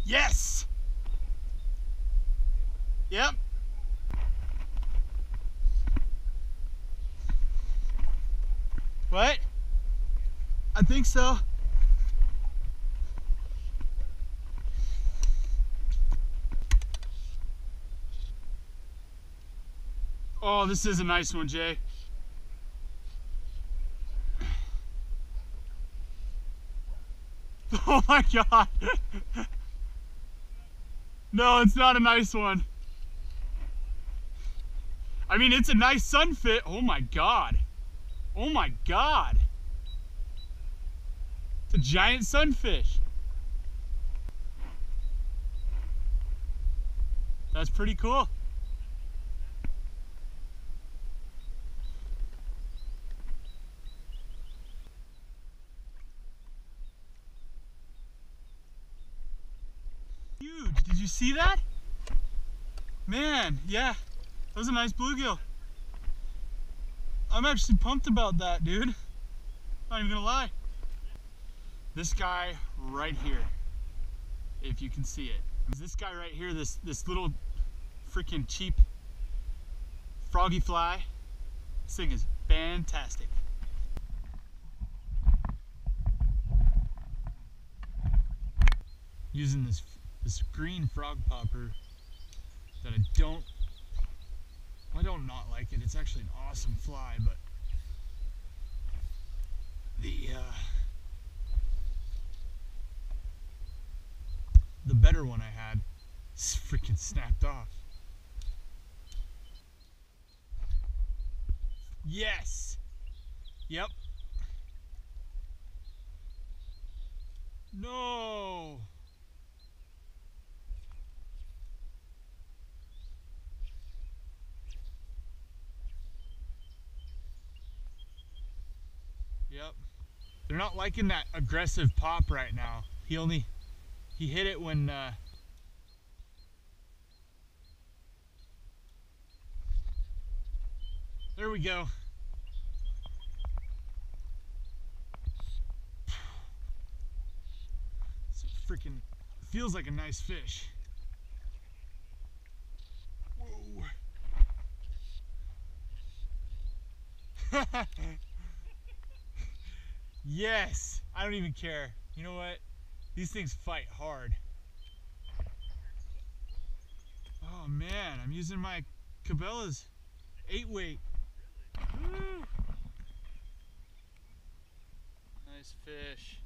Yes! Yep. What? I think so. Oh, this is a nice one, Jay. Oh my God. No, it's not a nice one. I mean, it's a nice sunfish. Oh my God. Oh my God. It's a giant sunfish. That's pretty cool. Huge. Did you see that? Man, yeah. That was a nice bluegill. I'm actually pumped about that, dude. Not even gonna lie. This guy right here, if you can see it. This guy right here, this little freaking cheap froggy fly. This thing is fantastic. Using this green frog popper that I don't not like it. It's actually an awesome fly, but the better one I had is freaking snapped off. Yes. Yep. No. Yep. They're not liking that aggressive pop right now. He hit it when there we go. It's freaking feels like a nice fish. Whoa. Yes, I don't even care. You know what? These things fight hard. Oh man, I'm using my Cabela's 8-weight. Woo. Nice fish.